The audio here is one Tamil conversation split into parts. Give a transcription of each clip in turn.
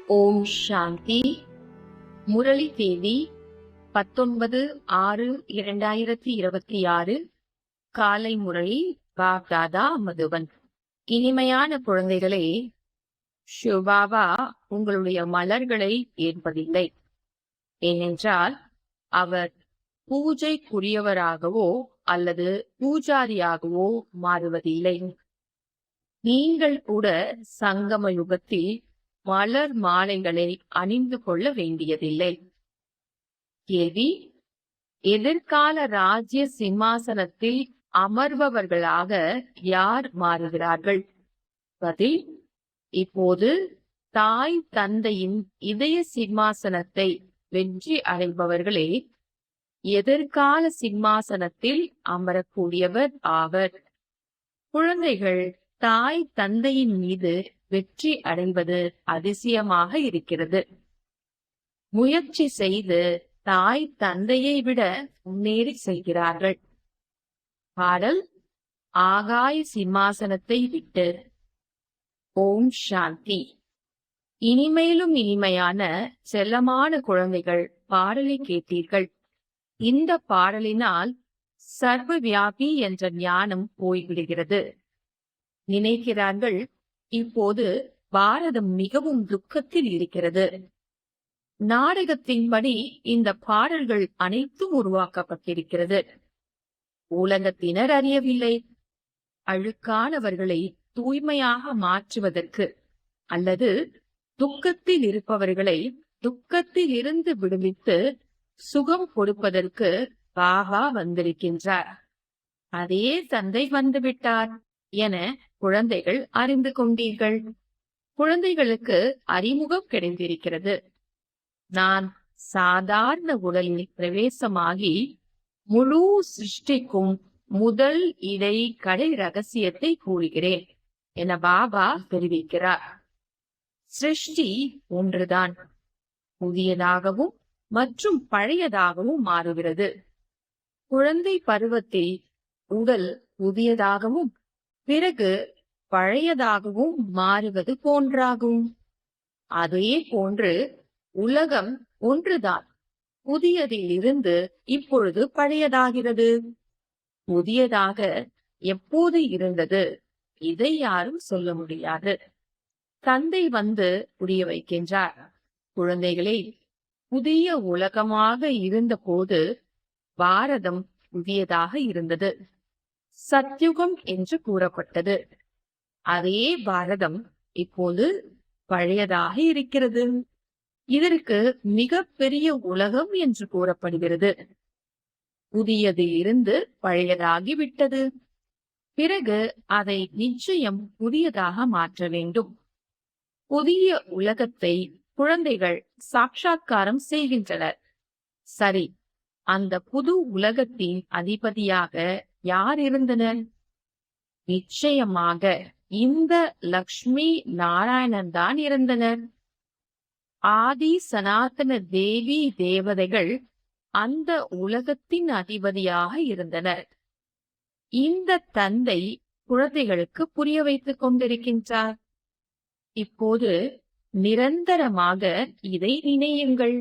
ஓம் சாந்தி. முரளி தேதி 19/6/2026. காலை முரளி பாப்தாதா மதுவன். இனிமையான குழந்தைகளே, சிவபாபா உங்களுடைய மலர்களை ஏற்பதில்லை. ஏனென்றால் அவர் பூஜைக்குரியவராகவோ அல்லது பூஜாரியாகவோ மாறுவதில்லை. நீங்கள் கூட சங்கம யுகத்தில் மலர் மாலைகளை அணிந்து கொள்ள வேண்டியதில்லை. கேள்வி: எதிர்கால ராஜ்ய சிம்மாசனத்தில் அமர்பவர்களாக யார் மாறுகிறார்கள்? பதில்: இப்போது தாய் தந்தையின் இதய சிம்மாசனத்தை வெற்றி அடைபவர்களே எதிர்கால சிம்மாசனத்தில் அமரக்கூடியவர் ஆவர். குழந்தைகள் தாய் தந்தையின் மீது வெற்றி அடைவது அதிசயமாக இருக்கிறது. முயற்சி செய்து தாய் தந்தையை விட முன்னேறி செல்கிறார்கள். பாடல்: ஆகாய சிம்மாசனத்தை விட்டு. ஓம் சாந்தி. இனிமையிலும் இனிமையான செல்லமான குழந்தைகள், பாடலை கேட்டீர்கள். இந்த பாடலினால் சர்வ வியாபி என்ற ஞானம் போய்விடுகிறது. நினைக்கிறார்கள், இப்போது பாரதம் மிகவும் துக்கத்தில் இருக்கிறது. நாடகத்தின்படி இந்த பாடல்கள் அனைத்தும் உருவாக்கப்பட்டிருக்கிறது. உலகத்தினர் அறியவில்லை. அழுக்கானவர்களை தூய்மையாக மாற்றுவதற்கு அல்லது துக்கத்தில் இருப்பவர்களை துக்கத்தில் இருந்து விடுவித்து சுகம் கொடுப்பதற்கு பாபா வந்திருக்கின்றார். அதே தந்தை வந்துவிட்டார் என குழந்தைகள் அறிந்து கொண்டீர்கள். குழந்தைகளுக்கு அறிமுகம் கிடைத்திருக்கிறது. நான் சாதாரண உடலில் பிரவேசமாகி முழு சிருஷ்டிக்கும் முதல் இடை கடை ரகசியத்தை கூறுகிறேன் என பாபா தெரிவிக்கிறார். சிருஷ்டி ஒன்றுதான், புதியதாகவும் மற்றும் பழையதாகவும் மாறுகிறது. குழந்தை பருவத்தில் உடல் புதியதாகவும் பிறகு பழையதாகவும் மாறுவது போன்றாகும். அதே போன்று உலகம் ஒன்றுதான், புதியதில் இருந்து இப்பொழுது பழையதாகிறது. புதியதாக எப்போது இருந்தது, இதை யாரும் சொல்ல முடியாது. தந்தை வந்து புரிய வைக்கின்றார். குழந்தைகளே, புதிய உலகமாக இருந்த போது பாரதம் புதியதாக இருந்தது. சத்யுகம் என்று கூறப்பட்டது. அதே பாரதம் இப்போது பழையதாக இருக்கிறது. இதற்கு மிக பெரிய உலகம் என்று கூறப்படுகிறது. புதியதில் இருந்து பழையதாகி விட்டது. பிறகு அதை நிச்சயம் புதியதாக மாற்ற வேண்டும். புதிய உலகத்தை குழந்தைகள் சாட்சாத்காரம் செய்கின்றனர். சரி, அந்த புது உலகத்தின் அதிபதியாக யார் இருந்தனர்? நிச்சயமாக இந்த லக்ஷ்மி நாராயணன் தான் இருந்தனர். ஆதி சனாதன தேவி தேவதைகள் அந்த உலகத்தின் அதிபதியாக இருந்தனர். இந்த தந்தை குழந்தைகளுக்கு புரிய வைத்துக் கொண்டிருக்கின்றார். இப்போது நிரந்தரமாக இதை நினையுங்கள்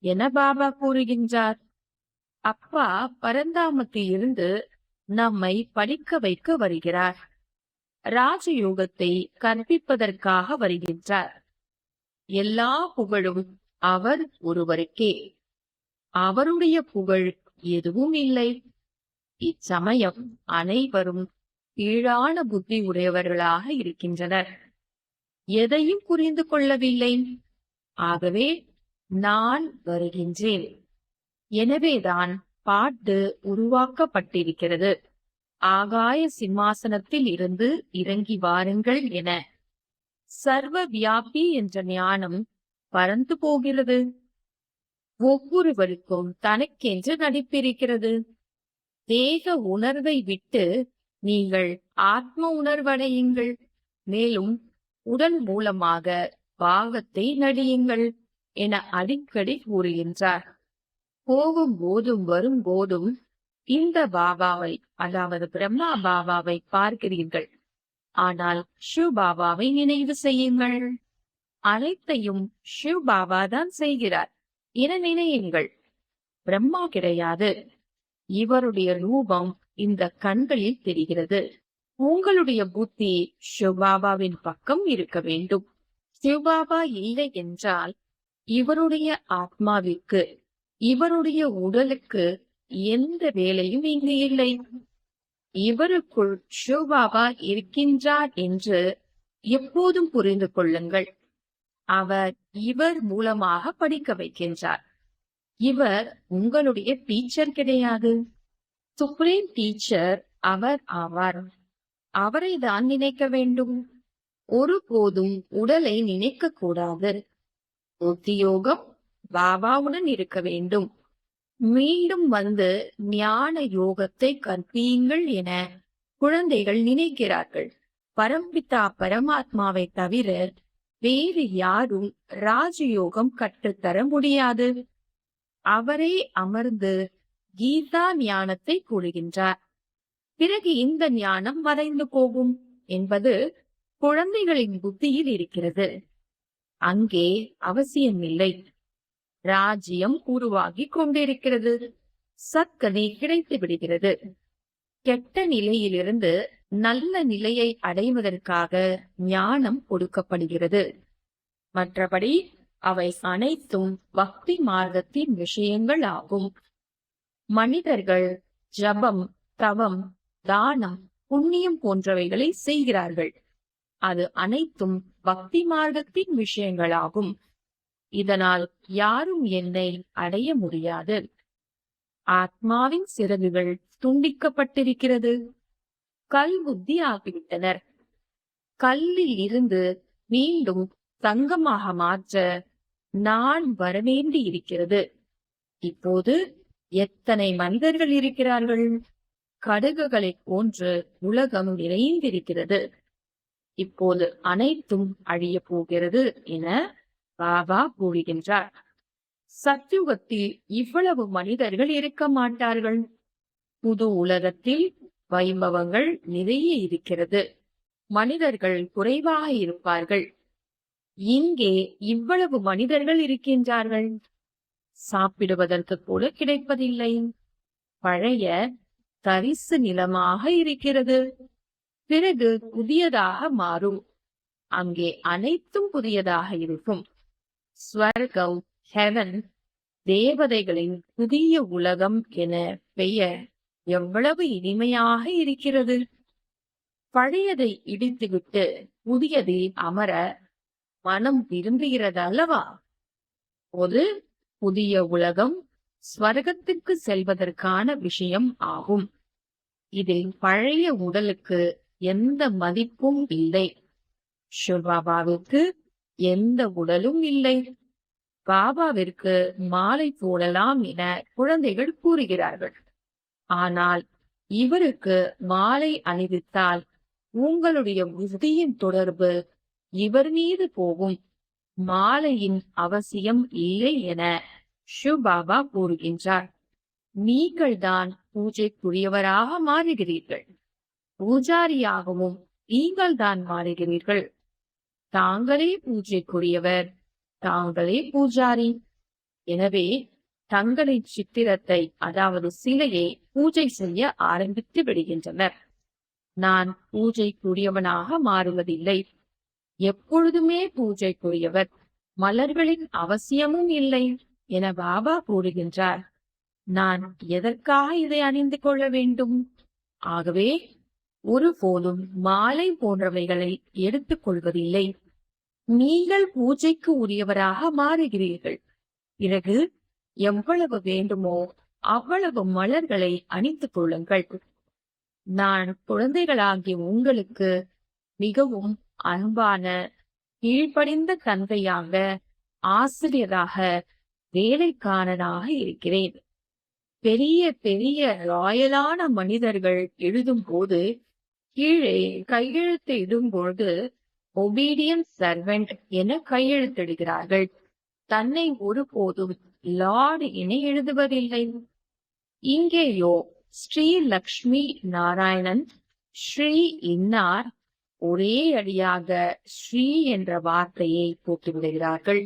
என பாபா கூறுகின்றார். அப்பா பரந்தாமத்தில் இருந்து நம்மை படிக்க வைக்க வருகிறார். ராஜயோகத்தை கற்பிப்பதற்காக வருகின்றார். எல்லா புகழும் அவர் ஒருவருக்கே. அவருடைய புகழ் எதுவும் இல்லை. இச்சமயம் அனைவரும் கீழான புத்தி உடையவர்களாக இருக்கின்றனர். எதையும் புரிந்து கொள்ளவில்லை. ஆகவே நான் வருகின்றேன். எனவேதான் பாட்டு உருவாக்கப்பட்டிருக்கிறது. ஆகாய சிம்மாசனத்தில் இருந்து இறங்கி வாருங்கள் என. சர்வ வியாபி என்ற ஞானம் பறந்து போகிறது. ஒவ்வொருவருக்கும் தனக்கென்று நடிப்பிருக்கிறது. தேக உணர்வை விட்டு நீங்கள் ஆத்ம உணர்வடையுங்கள். மேலும் உடல் மூலமாக பாகத்தை நடியுங்கள் என அடிக்கடி கூறுகின்றார். போகும் போதும் வரும் போதும் இந்த பாபாவை, அதாவது பிரம்மா பாபாவை பார்க்கிறீர்கள். ஆனால் ஷிவ் பாபாவை நினைவு செய்யுங்கள். அனைத்தையும் சிவ் பாபா தான் செய்கிறார் என நினையுங்கள். பிரம்மா கிடையாது. இவருடைய ரூபம் இந்த கண்களில் தெரிகிறது. உங்களுடைய புத்தி சிவபாபாவின் பக்கம் இருக்க வேண்டும். சிவபாபா இல்லை என்றால் இவருடைய ஆத்மாவிற்கு, இவருடைய உடலுக்கு எந்த வேலையும் இங்கு இல்லை. இவருக்குள் சிவபாபா இருக்கின்றார் என்று எப்போதும் புரிந்து கொள்ளுங்கள். அவர் இவர் மூலமாக படிக்க வைக்கின்றார். இவர் உங்களுடைய டீச்சர் கிடையாது. சுப்ரீம் டீச்சர் அவர் ஆவார். அவரை தான் நினைக்க வேண்டும். ஒருபோதும் உடலை நினைக்க கூடாது. உத்தியோகம் பாபாவுடன் இருக்க வேண்டும். மீண்டும் வந்து ஞான யோகத்தை கற்பீங்கள் என குழந்தைகள் நினைக்கிறார்கள். பரம்பிதா பரமாத்மாவை தவிர வேறு யாரும் ராஜயோகம் கற்றுத்தர முடியாது. அவரே அமர்ந்து கீதா ஞானத்தை கூறுகின்றார். பிறகு இந்த ஞானம் மறைந்து போகும் என்பது குழந்தைகளின் புத்தியில் இருக்கிறது. அங்கே அவசியமில்லை. ராஜ்யம் உருவாகி கொண்டிருக்கிறது. சத்கதி கிடைத்து விடுகிறது. கெட்ட நிலையிலிருந்து நல்ல நிலையை அடைவதற்காக ஞானம் கொடுக்கப்படுகிறது. மற்றபடி அவை அனைத்தும் பக்தி மார்க்கத்தின் விஷயங்கள் ஆகும். மனிதர்கள் ஜபம், தவம், தானம், புண்ணியம் போன்றவைகளை செய்கிறார்கள். அது அனைத்தும் பக்தி மார்க்கத்தின் விஷயங்களாகும். இதனால் யாரும் என்னை அடைய முடியாது. ஆத்மாவின் சிறகுகள் துண்டிக்கப்பட்டிருக்கிறது. கல் புத்தி ஆகிவிட்டனர். கல்லில் இருந்து மீண்டும் தங்கமாக மாற்ற நான் வரவேண்டி இருக்கிறது. இப்போது எத்தனை மனிதர்கள் இருக்கிறார்கள்? கடுகுகளை போன்று உலகம் நிறைந்திருக்கிறது. இப்போது அனைத்தும் அழிய போகிறது என பாபா கூறுகின்றார். சத்யுகத்தில் இவ்வளவு மனிதர்கள் இருக்க மாட்டார்கள். புது உலகத்தில் வைபவங்கள் நிறைய இருக்கிறது. மனிதர்கள் குறைவாக இருப்பார்கள். இங்கே இவ்வளவு மனிதர்கள் இருக்கின்றார்கள். சாப்பிடுவதற்கு கூட கிடைப்பதில்லை. பழைய தரிசு நிலமாக இருக்கிறது. பிறகு புதியதாக மாறும். அங்கே அனைத்தும் புதியதாக இருக்கும். ஸ்வர்கம், ஹெவன், தேவதைகளின் புதிய உலகம் என பெயர் எவ்வளவு இனிமையாக இருக்கிறது. பழையதை இடித்துவிட்டு புதியதில் அமர மனம் விரும்புகிறது அல்லவா? ஒரு புதிய உலகம் ஸ்வர்க்கத்திற்கு செல்வதற்கான விஷயம் ஆகும். இதில் பழைய உடலுக்கு எந்த மதிப்பும் இல்லை. சிவபாபாவிற்கு எந்த உடலும் இல்லை. பாபாவிற்கு மாலை போடலாம் என குழந்தைகள் கூறுகிறார்கள். ஆனால் இவருக்கு மாலை அணிவித்தால் உங்களுடைய புத்தியின் தொடர்பு இவர் மீது போகும். மாலையின் அவசியம் இல்லை என சிவபாபா கூறுகின்றார். நீங்கள் தான் பூஜைக்குரியவராக மாறுகிறீர்கள். பூஜாரியாகவும் நீங்கள் தான் மாறுகிறீர்கள். தாங்களே பூஜைக்குரியவர், தாங்களே பூஜாரி. எனவே தங்களின் சித்திரத்தை, அதாவது சிலையை பூஜை செய்ய ஆரம்பித்து விடுகின்றனர். நான் பூஜைக்குரியவனாக மாறுவதில்லை. எப்பொழுதுமே பூஜைக்குரியவர். மலர்களின் அவசியமும் இல்லை என பாபா கூறுகின்றார். நான் எதற்காக இதை அணிந்து கொள்ள வேண்டும்? ஆகவே ஒருபோதும் மாலை போன்றவைகளை எடுத்துக் கொள்வதில்லை. நீங்கள் பூஜைக்கு உரியவராக மாறுகிறீர்கள். பிறகு எவ்வளவு வேண்டுமோ அவ்வளவு மலர்களை அணிந்துக் கொள்ளுங்கள். நான் குழந்தைகளாகிய உங்களுக்கு மிகவும் அன்பான, கீழ்ப்படிந்த தந்தையாக, ஆசிரியராக, வேலைக்காரனாக இருக்கிறேன். பெரிய பெரிய ராயலான மனிதர்கள் எழுதும் போது கீழே கையெழுத்து இடும்போது ஒபீடியன்ஸ் சர்வெண்ட் என கையெழுத்திடுகிறார்கள். தன்னை ஒருபோதும் லார்ட் என எழுதுவதில்லை. இங்கேயோ ஸ்ரீ லக்ஷ்மி நாராயணன், ஸ்ரீ இன்னார், ஒரே அடியாக ஸ்ரீ என்ற வார்த்தையை போட்டுவிடுகிறார்கள்.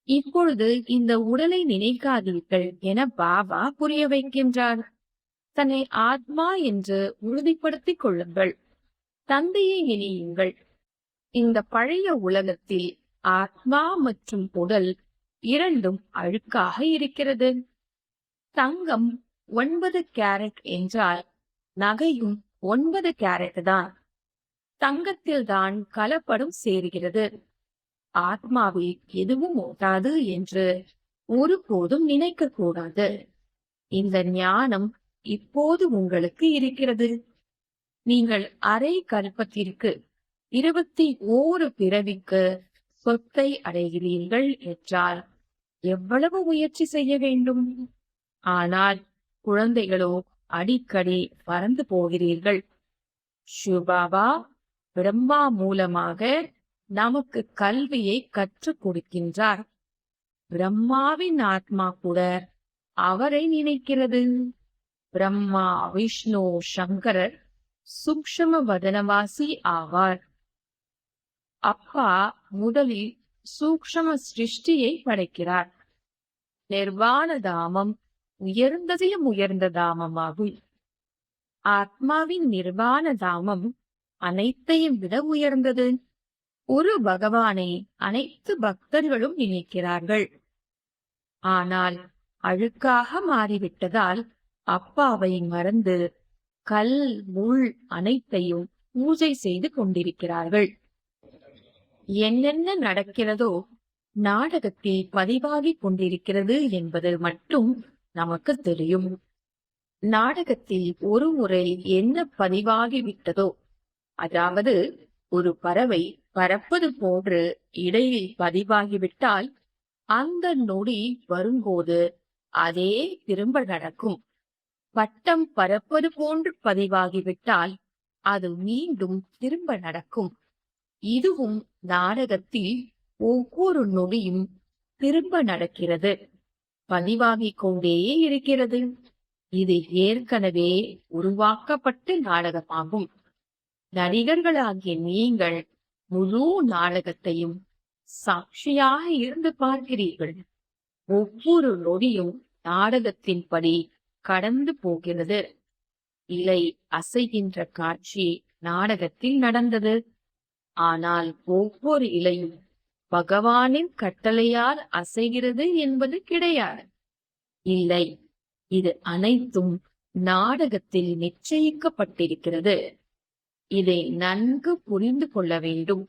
இப்பொழுது இந்த உடலை நினைக்காதீர்கள் என பாபா புரிய வைக்கின்றார். தன்னை ஆத்மா என்று உறுதிப்படுத்திக் கொள்ளுங்கள். தந்தையை நினையுங்கள். இந்த பழைய உலகத்தில் ஆத்மா மற்றும் உடல் இரண்டும் அழுக்காக இருக்கிறது. தங்கம் 9 கேரட் என்றால் நகையும் 9 கேரட் தான். தங்கத்தில் தான் கலப்படம் சேருகிறது. ஆத்மாவில் எதுவும் ஓட்டாது என்று ஒருபோதும் நினைக்க கூடாது. இந்த ஞானம் இப்போது உங்களுக்கு இருக்கிறது. நீங்கள் அரை கல்பத்திற்கு 21 பிறவிக்கு சொத்தை அடைகிறீர்கள் என்றால் எவ்வளவு முயற்சி செய்ய வேண்டும்? ஆனால் குழந்தைகளோ அடிக்கடி மறந்து போகிறீர்கள். சிவபாபா பிரம்மா மூலமாக நமக்கு கல்வியை கற்றுக் கொடுக்கின்றார். பிரம்மாவின் ஆத்மா கூட அவரை நினைக்கிறது. பிரம்மா, விஷ்ணு, சங்கரர் சூக்ஷ்ம வதனவாசி ஆவார். அப்பா முதலில் சூக்ஷ்ம சிருஷ்டியை படைக்கிறார். நிர்வாண தாமம் உயர்ந்ததையும் உயர்ந்த தாமமாகும். ஆத்மாவின் நிர்வாண தாமம் அனைத்தையும் விட உயர்ந்தது. ஒரு பகவானை அனைத்து பக்தர்களும் நினைக்கிறார்கள். ஆனால் அழுக்காக மாறிவிட்டதால் அப்பாவை மறந்து கல், முள் அனைத்தையும் பூஜை செய்து கொண்டிருக்கிறார்கள். என்னென்ன நடக்கிறதோ நாடகத்தில் பதிவாகிக் கொண்டிருக்கிறது என்பது மட்டும் நமக்கு தெரியும். நாடகத்தில் ஒரு முறை என்ன பதிவாகிவிட்டதோ, அதாவது ஒரு பறவை பறப்பது போன்று இடையில் பதிவாகிவிட்டால் அந்த நொடி வரும்போது அதே திரும்ப நடக்கும். பட்டம் பறப்பது போன்று பதிவாகிவிட்டால் அது மீண்டும் திரும்ப நடக்கும். இதுவும் நாடகத்தில் ஒவ்வொரு நொடியும் திரும்ப நடக்கிறது, பதிவாகிக் கொண்டே இருக்கிறது. இது ஏற்கனவே உருவாக்கப்பட்ட நாடகமாகும். நடிகர்களாகிய நீங்கள் முழு நாடகத்தையும் சாட்சியாக இருந்து பார்க்கிறீர்கள். ஒவ்வொரு நொடியும் நாடகத்தின்படி கடந்து போகிறது. இலை அசைகின்ற காட்சி நாடகத்தில் நடந்தது. ஆனால் ஒவ்வொரு இலையும் பகவானின் கட்டளையால் அசைகிறது என்பது கிடையாது. இல்லை, இது அனைத்தும் நாடகத்தில் நிச்சயிக்கப்பட்டிருக்கிறது. இதை நன்கு புரிந்து கொள்ள வேண்டும்.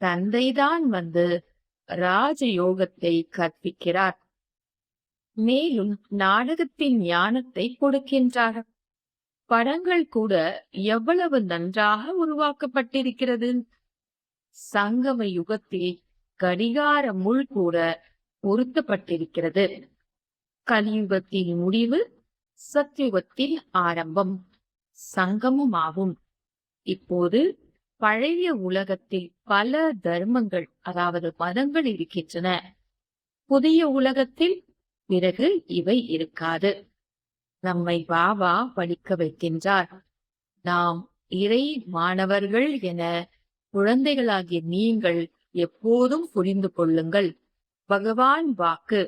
தந்தைதான் வந்து ராஜயோகத்தை கற்பிக்கிறார். மேலும் நாடகத்தின் ஞானத்தை கொடுக்கின்றார். படங்கள் கூட எவ்வளவு நன்றாக உருவாக்கப்பட்டிருக்கிறது. சங்கம யுகத்தில் கடிகார முள் கூட பொருத்தப்பட்டிருக்கிறது. கலியுகத்தின் முடிவு சத்யுகத்தில் ஆரம்பம், சங்கமமாகும். இப்போது பழைய உலகத்தில் பல தர்மங்கள், அதாவது மதங்கள் இருக்கின்றன. புதிய உலகத்தில் பிறகு இவை இருக்காது. நம்மை பாபா படிக்க வைக்கின்றார். நாம் இறை மாணவர்கள் என குழந்தைகளாகிய நீங்கள் எப்போதும் புரிந்து கொள்ளுங்கள். பகவான் வாக்கு,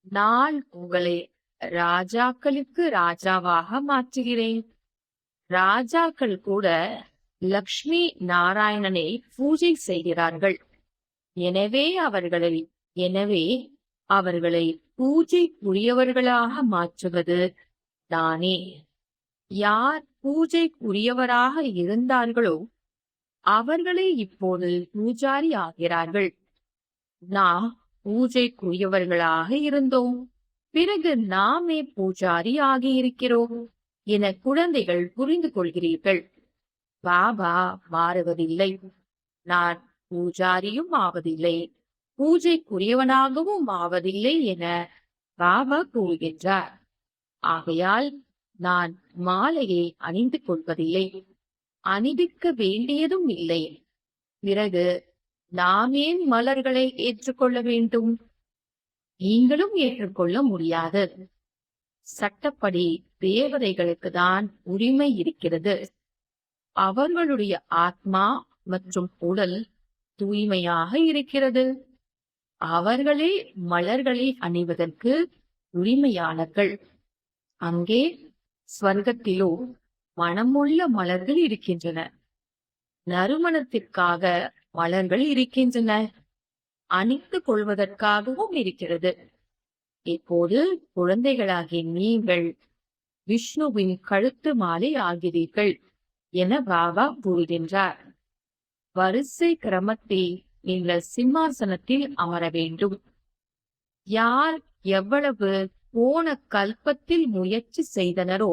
நான் உங்களை ராஜாக்களுக்கு ராஜாவாக மாற்றுகிறேன். ராஜாக்கள் கூட லக்ஷ்மி நாராயணனை பூஜை செய்கிறார்கள். எனவே அவர்களை பூஜைக்குரியவர்களாக மாற்றுவது நானே. யார் பூஜைக்குரியவராக இருந்தார்களோ அவர்களே இப்போது பூஜாரி ஆகிறார்கள். நாம் பூஜைக்குரியவர்களாக இருந்தோம், பிறகு நாமே பூஜாரி ஆகியிருக்கிறோம் என குழந்தைகள் புரிந்து கொள்கிறீர்கள். பாபா மாறுவதில்லை. நான் பூஜாரியும் ஆவதில்லை, பூஜைக்குரியவனாகவும் ஆவதில்லை என பாபா கூறுகின்றார். ஆகையால் நான் மாலையை அணிந்து கொள்வதில்லை, அணிவிக்க வேண்டியதும் இல்லை. பிறகு நாம் ஏன் மலர்களை ஏற்றுக்கொள்ள வேண்டும்? நீங்களும் ஏற்றுக்கொள்ள முடியாது. சட்டப்படி தேவதைகளுக்கு தான் உரிமை இருக்கிறது. அவர்களுடைய ஆத்மா மற்றும் உடல் தூய்மையாக இருக்கிறது. அவர்களே மலர்களை அணிவதற்கு உரிமையாளர்கள். அங்கே ஸ்வர்க்கத்திலோ மனமுள்ள மலர்கள் இருக்கின்றன. நறுமணத்திற்காக மலர்கள் இருக்கின்றன. அணிந்து கொள்வதற்காகவும் இருக்கிறது. இப்போது குழந்தைகளாகிய நீங்கள் விஷ்ணுவின் கழுத்து மாலை ஆகிறீர்கள் என பாபா கூறுகின்றார். வரிசை கிரமத்தில் நீங்கள் சிம்மாசனத்தில் அமர வேண்டும். யார் எவ்வளவு போன கல்பத்தில் முயற்சி செய்தனரோ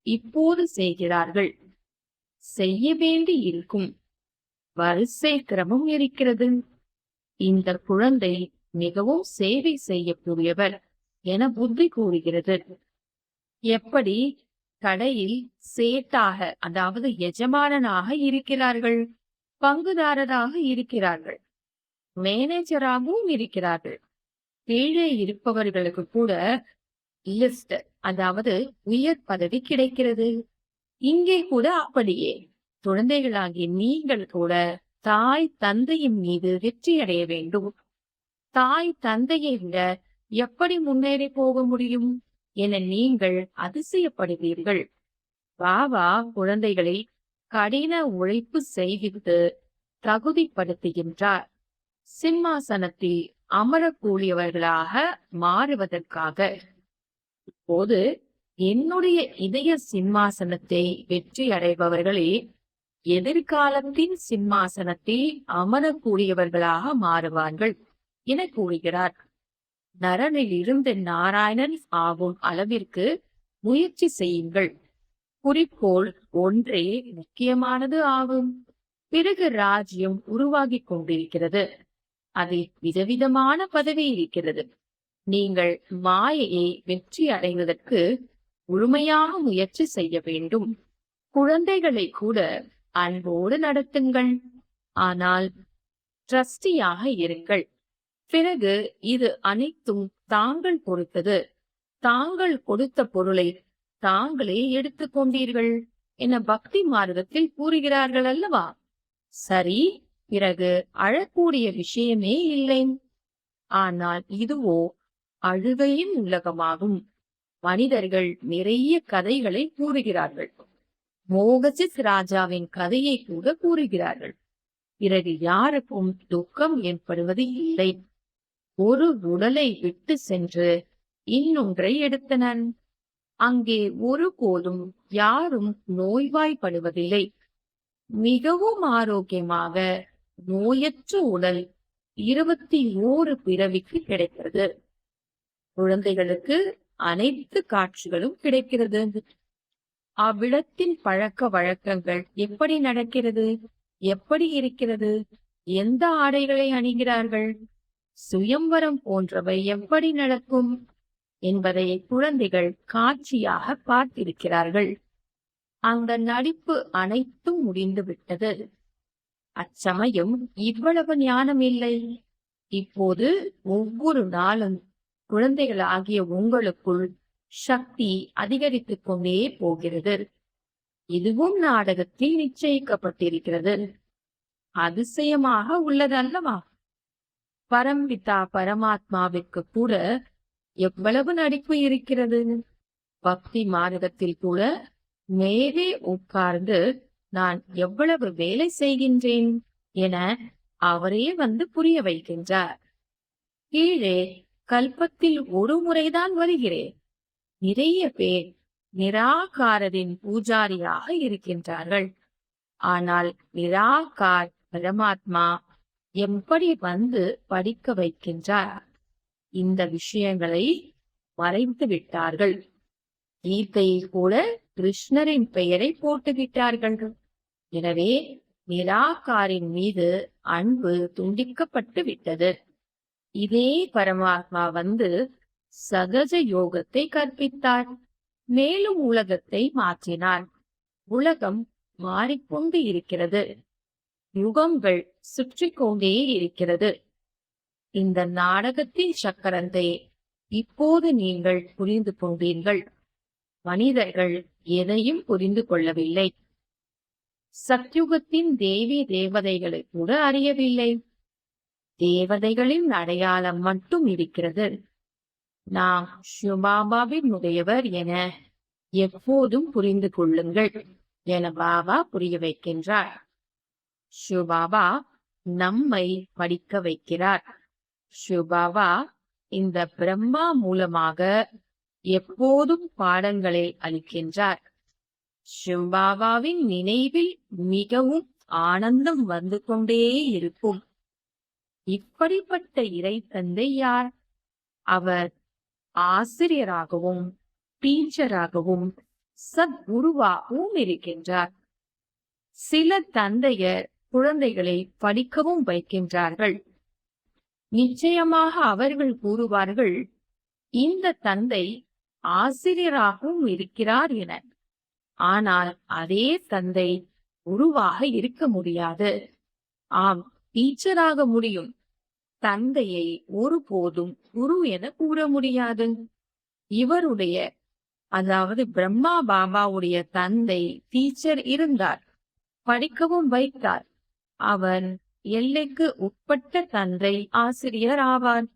இப்போது செய்கிறார்கள். செய்ய வேண்டி இருக்கும் வரிசை கிரமம் இருக்கிறது. இந்த குழந்தை மிகவும் சேவை செய்யக்கூடியவர் என புத்தி கூறுகிறது. எப்படி கடையில் சேட்டாக, அதாவது எஜமானனாக இருக்கிறார்கள், பங்குதாரராக இருக்கிறார்கள், மேனேஜராகவும் இருக்கிறார்கள். கீழே இருப்பவர்களுக்கு கூட லிஸ்ட், அதாவது உயர் பதவி கிடைக்கிறது. இங்கே கூட அப்படியே குழந்தைகளாகிய நீங்கள் கூட தாய் தந்தையின் மீது வெற்றி அடைய வேண்டும். தாய் தந்தையை விட எப்படி முன்னேறி போக முடியும் என நீங்கள் அதிசயப்படுவீர்கள். பாபா குழந்தைகளை கடின உழைப்பு செய்வித்து தகுதிப்படுத்துகின்றார். சிம்மாசனத்தில் அமரக்கூடியவர்களாக மாறுவதற்காக. இப்போது என்னுடைய இதய சிம்மாசனத்தை வெற்றி அடைபவர்களே எதிர்காலத்தின் சிம்மாசனத்தில் அமரக்கூடியவர்களாக மாறுவார்கள் என கூறுகிறார். நரனில் இருந்து நாராயணன் ஆகும் அளவிற்கு முயற்சி செய்யுங்கள். குறிக்கோள் ஒன்றே முக்கியமானது ஆகும். பிறகு ராஜ்யம் உருவாகி கொண்டிருக்கிறது. அதில் விதவிதமான பதவி இருக்கிறது. நீங்கள் மாயையை வெற்றி அடைவதற்கு முழுமையாக முயற்சி செய்ய வேண்டும். குழந்தைகளை கூட அன்போடு நடத்துங்கள், ஆனால் ட்ரஸ்டியாக இருங்கள். பிறகு இது அனைத்தும் தாங்கள் பொறுத்தது. தாங்கள் கொடுத்த பொருளை தாங்களே எடுத்துக் கொண்டீர்கள் என பக்தி மார்க்கத்தில் கூறுகிறார்கள் அல்லவா? சரி, பிறகு அழக்கூடிய விஷயமே இல்லை. ஆனால் இதுவோ அழுகையின் உலகமாகும். மனிதர்கள் நிறைய கதைகளை கூறுகிறார்கள். மோகசித் ராஜாவின் கதையை கூட கூறுகிறார்கள். பிறகு யாருக்கும் துக்கம் ஏற்படுவது இல்லை. ஒரு உடலை விட்டு சென்று இன்னொன்றை எடுத்தனர். அங்கே ஒருபோதும் யாரும் நோய்வாய்ப்படுவதில்லை. மிகவும் ஆரோக்கியமாக நோயற்ற உடல் 21 பிறவிக்கு கிடைக்கிறது. குழந்தைகளுக்கு அனைத்து காட்சிகளும் கிடைக்கிறது. அவ்விடத்தின் பழக்க வழக்கங்கள் எப்படி நடக்கிறது, எப்படி இருக்கிறது, எந்த ஆடைகளை அணிகிறார்கள், சுயம்வரம் போன்றவை எப்படி நடக்கும் என்பதை குழந்தைகள் காட்சியாக பார்த்திருக்கிறார்கள். அந்த நடிப்பு அனைத்தும் முடிந்து விட்டது. அச்சமயம் இவ்வளவு ஞானம் இல்லை. இப்போது ஒவ்வொரு நாளும் குழந்தைகள் ஆகிய உங்களுக்குள் சக்தி அதிகரித்துக் கொண்டே போகிறது. இதுவும் நாடகத்தில் நிச்சயிக்கப்பட்டிருக்கிறது. அதிசயமாக உள்ளது அல்லவா? பரம்பிதா பரமாத்மாவிற்கு கூட எவ்வளவு நடிப்பு இருக்கிறது. பக்தி மார்க்கத்தில் கூட மேலே உட்கார்ந்து நான் எவ்வளவு வேலை செய்கின்றேன் என அவரே வந்து புரிய வைக்கின்றார். கீழே கல்பத்தில் ஒரு முறைதான் வருகிறேன். நிறைய பேர் நிராகாரரின் பூஜாரியாக இருக்கின்றார்கள். ஆனால் நிராகார் பரமாத்மா எப்படி வந்து படிக்க வைக்கின்றார்? இந்த விஷயங்களை மறைத்து விட்டார்கள். கீதையில் கூட கிருஷ்ணரின் பெயரை போட்டு விட்டார்கள். எனவே நிராகாரின் மீது அன்பு துண்டிக்கப்பட்டு விட்டது. இதே பரமாத்மா வந்து சகஜ யோகத்தை கற்பித்தார். மேலும் உலகத்தை மாற்றினார். உலகம் மாறிக்கொண்டு இருக்கிறது. யுகங்கள் சுற்றி கொண்டே இருக்கிறது. இந்த நாடகத்தின் சக்கரத்தை இப்போது நீங்கள் புரிந்து கொண்டீர்கள். மனிதர்கள் எதையும் புரிந்து கொள்ளவில்லை. சத்யுகத்தின் தேவி தேவதைகளை கூட அறியவில்லை. தேவதைகளின் அடையாளம் மட்டும் இருக்கிறது. நாம் சிவபாபாவின் உடையவர் என எப்போதும் புரிந்து கொள்ளுங்கள் என பாபா புரிய வைக்கின்றார். சிவபாபா நம்மை படிக்க வைக்கிறார். சிவபாபா இந்த பிரம்மா மூலமாக எப்போதும் பாடங்களை அளிக்கின்றார். சிவபாபாவின் நினைவில் மிகவும் ஆனந்தம் வந்து கொண்டே இருக்கும். இப்படிப்பட்ட இறை தந்தை யார்? அவர் ஆசிரியராகவும் டீச்சராகவும் சத்குருவாகவும் இருக்கின்றார். சில தந்தையர் குழந்தைகளை படிக்கவும் வைக்கின்றார்கள். நிச்சயமாக அவர்கள் கூறுவார்கள், இந்த தந்தை ஆசிரியராகவும் இருக்கிறார் என. ஆனால் அதே தந்தை குருவாக இருக்க முடியாது. ஆம், டீச்சராக முடியும். தந்தையை ஒருபோதும் குரு என கூற முடியாது. இவருடைய, அதாவது பிரம்மா பாபாவுடைய தந்தை டீச்சர் இருந்தார், படிக்கவும் வைத்தார். அவர் எல்லைக்கு உட்பட்ட தந்தை ஆசிரியர் ஆவார்.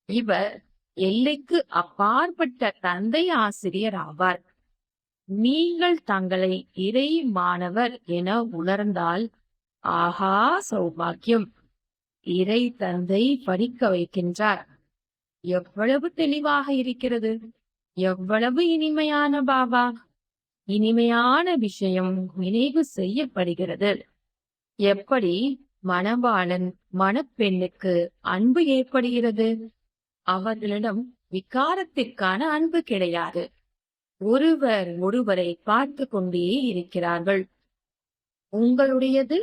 இவர் எல்லைக்கு அப்பாற்பட்ட தந்தை ஆசிரியர் ஆவார். நீங்கள் தங்களை இறை மாணவர் என உணர்ந்தால் ஆஹா சௌபாக்கியம்! இறை தந்தை படிக்க வைக்கின்றார். எவ்வளவு தெளிவாக இருக்கிறது! எவ்வளவு இனிமையான பாபா! இனிமையான விஷயம் நினைவு செய்யப்படுகிறது. எப்படி மணவாளன் மணப்பெண்ணுக்கு அன்பு ஏற்படுகிறது? அவர்களிடம் விகாரத்திற்கான அன்பு கிடையாது. ஒருவர் ஒருவரை பார்த்து கொண்டே இருக்கிறார்கள். உங்களுடையது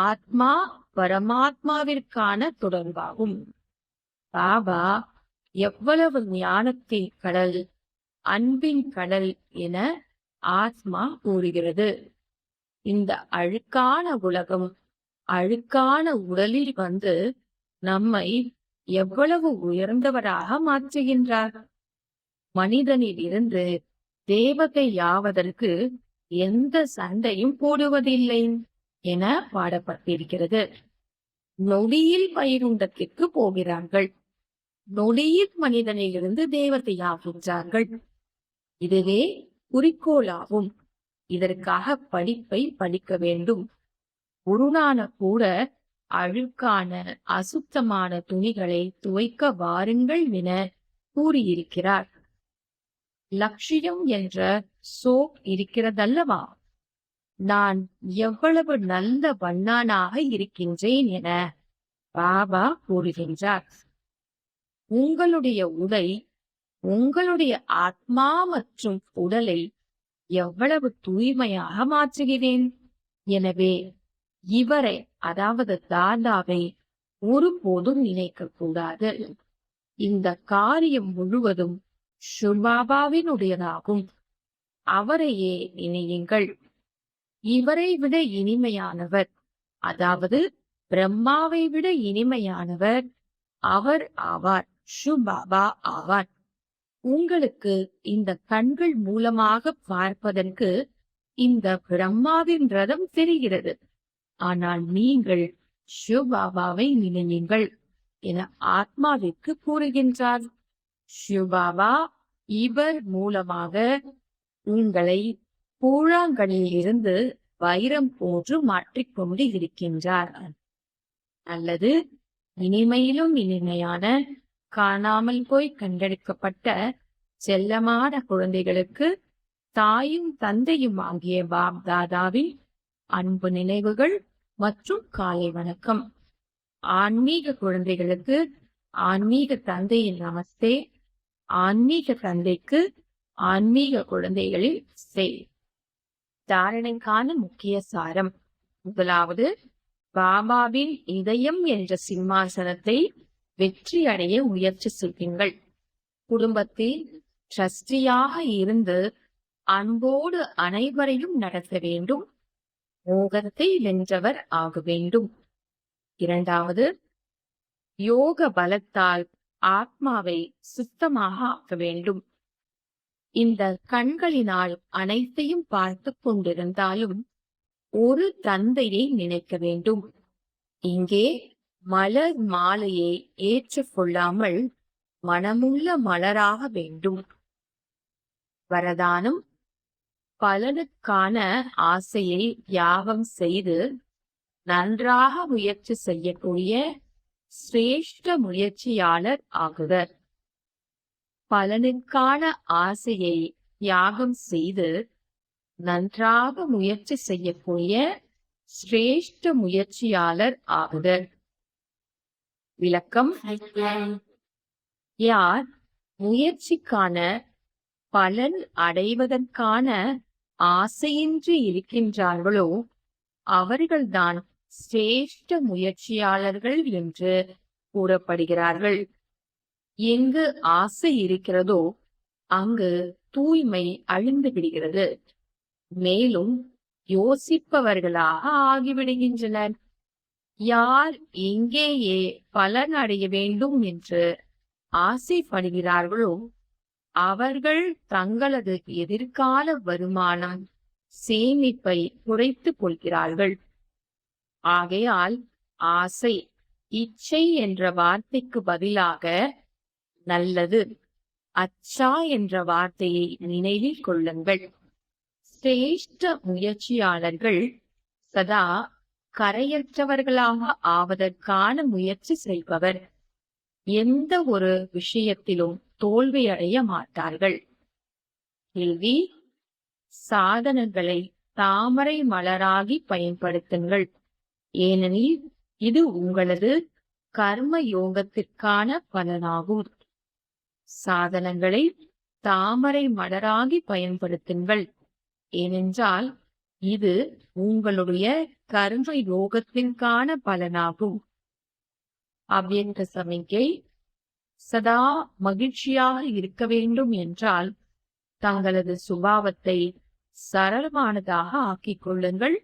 ஆத்மா பரமாத்மாவிற்கான தொடர்பாகும். பாபா எவ்வளவு ஞானத்தின் கடல், அன்பின் கடல் என ஆத்மா கூறுகிறது. இந்த அழுக்கான உலகம், அழுக்கான உடலில் வந்து நம்மை எவ்வளவு உயர்ந்தவராக மாற்றுகின்றார். மனிதனில் இருந்து தேவதையாவதற்கு எந்த சண்டையும் போடுவதில்லை என பாடப்பட்டிருக்கிறது. நொடியில் வைகுண்டத்திற்கு போகிறார்கள். நொடியில் மனிதனிலிருந்து தேவதையாகின்றார்கள். இதுவே குறிக்கோளாகும். இதற்காக படிப்பை படிக்க வேண்டும். குருநானக் கூட அழுக்கான அசுத்தமான துணிகளை துவைக்க வாருங்கள் என கூறியிருக்கிறார். லட்சியம் என்ற சோப் இருக்கிறதல்லவா? நான் எவ்வளவு நல்ல வண்ணானாக இருக்கின்றேன் என பாபா கூறுகின்றார். உங்களுடைய உடை, உங்களுடைய ஆத்மா மற்றும் உடலை எவ்வளவு தூய்மையாக மாற்றுகிறேன். எனவே இவரை, அதாவது தாதாவை ஒருபோதும் நினைக்க கூடாது. இந்த காரியம் முழுவதும் சிவபாபாவினுடையதாகும். அவரையே நினையுங்கள். இவரை விட இனிமையானவர், அதாவது பிரம்மாவை விட இனிமையானவர் அவர் ஆவார். சிவபாபா ஆவார். உங்களுக்கு இந்த கண்கள் மூலமாக பார்ப்பதற்கு இந்த பிரம்மாவின் ரதம் தெரிகிறது. ஆனால் நீங்கள் சிவபாபாவை நினையுங்கள் என ஆத்மாவிற்கு கூறுகின்றார். சிவபாபா இவர் மூலமாக உங்களை கூழாங்கல்லில் இருந்து வைரம் போன்று மாற்றிக்கொண்டு இருக்கின்றார். அல்லது இனிமையிலும் இனிமையான, காணாமல் போய் கண்டெடுக்கப்பட்ட செல்லமான குழந்தைகளுக்கு தாயும் தந்தையும் ஆகிய பாப் தாதாவின் அன்பு நினைவுகள் மற்றும் காலை வணக்கம். ஆன்மீக குழந்தைகளுக்கு ஆன்மீக தந்தையின் நமஸ்தே. ஆன்மீக தந்தைக்கு ஆன்மீக குழந்தைகளில் செய். தாரணைக்கான முக்கிய சாரம். முதலாவது, பாபாவின் இதயம் என்ற சிம்மாசனத்தை வெற்றி அடைய முயற்சி செய்யுங்கள். குடும்பத்தில் ட்ரஸ்டியாக இருந்து அன்போடு அனைவரையும் நடத்த வேண்டும். மோகத்தை வென்றவர் ஆக வேண்டும். இரண்டாவது, யோக பலத்தால் ஆத்மாவை சுத்தமாக ஆக்க வேண்டும். இந்த கண்களினால் அனைத்தையும் பார்த்து கொண்டிருந்தாலும் ஒரு தந்தையை நினைக்க வேண்டும். இங்கே மலர் மாலையை ஏற்றுக்கொள்ளாமல் மனமுள்ள மலராக வேண்டும். வரதானம்: பலனுக்கான ஆசையை தியாகம் செய்து நன்றாக முயற்சி செய்யக்கூடிய சிரேஷ்ட முயற்சியாளர் ஆகுவர். பலனுக்கான ஆசையை தியாகம் செய்து நன்றாக முயற்சி செய்யக்கூடிய சிரேஷ்ட முயற்சியாளர் ஆகுவர். விளக்கம்: யார் முயற்சிக்கான பலன் அடைவதற்கான ஆசையின்றி இருக்கின்றார்களோ அவர்கள்தான் சிரேஷ்ட முயற்சியாளர்கள் என்று கூறப்படுகிறார்கள். எங்கு ஆசை இருக்கிறதோ அங்கு தூய்மை அழிந்து விடுகிறது. மேலும் யோசிப்பவர்களாக ஆகிவிடுகின்றனர். யார் எங்கேயே பலன் அடைய வேண்டும் என்று ஆசைப்படுகிறார்களோ அவர்கள் தங்களது எதிர்கால வருமானம் சேமிப்பை குறைத்துக் கொள்கிறார்கள். ஆகையால் ஆசை, இச்சை என்ற வார்த்தைக்கு பதிலாக நல்லது, அச்சா என்ற வார்த்தையை நினைவில் கொள்ளுங்கள். சிரேஷ்ட முயற்சியாளர்கள் சதா கரையற்றவர்களாக ஆவதற்கான முயற்சி செய்பவர். எந்த ஒரு விஷயத்திலும் தோல்வியடைய மாட்டார்கள். கேள்வி: சாதனங்களை தாமரை மலராகி பயன்படுத்துங்கள், ஏனெனில் இது உங்களது கர்ம யோகத்திற்கான பலனாகும். சாதனங்களை தாமரை மலராகி பயன்படுத்துங்கள், ஏனென்றால் இது உங்களுடைய கர்ம யோகத்திற்கான பலனாகும். அவ்வியக்த சமிக்கை: சதா மகிழ்ச்சியாக இருக்க வேண்டும் என்றால் தங்களது சுபாவத்தை சரளமானதாக ஆக்கிக் கொள்ளுங்கள்.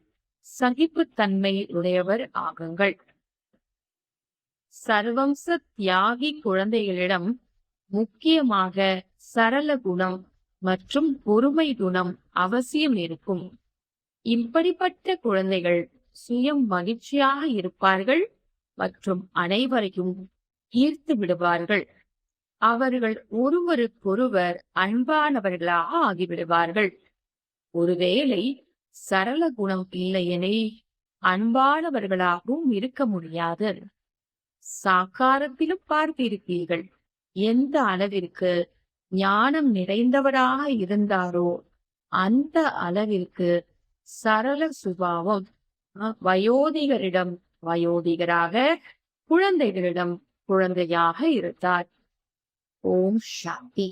சகிப்புத்தன்மை உடையவர் ஆகுங்கள். சர்வம்ச தியாகி குழந்தைகளிடம் முக்கியமாக சரள குணம் மற்றும் பொறுமை குணம் அவசியம் இருக்கும். இப்படிப்பட்ட குழந்தைகள் சுயம் மகிழ்ச்சியாக இருப்பார்கள் மற்றும் அனைவரையும் ஈர்த்து விடுவார்கள். அவர்கள் ஒருவருக்கொருவர் அன்பானவர்களாக ஆகிவிடுவார்கள். ஒருவேளை சரள குணம் இல்லையெனில் அன்பானவர்களாகவும் இருக்க முடியாது. சாக்காரத்திலும் பார்த்திருப்பீர்கள், எந்த அளவிற்கு ஞானம் நிறைந்தவராக இருந்தாரோ அந்த அளவிற்கு சரள சுபாவம் வயோதிகரிடம் வயோதிகராக, குழந்தைகளிடம் குழந்தையாக இருந்தார். ஓம் சாந்தி.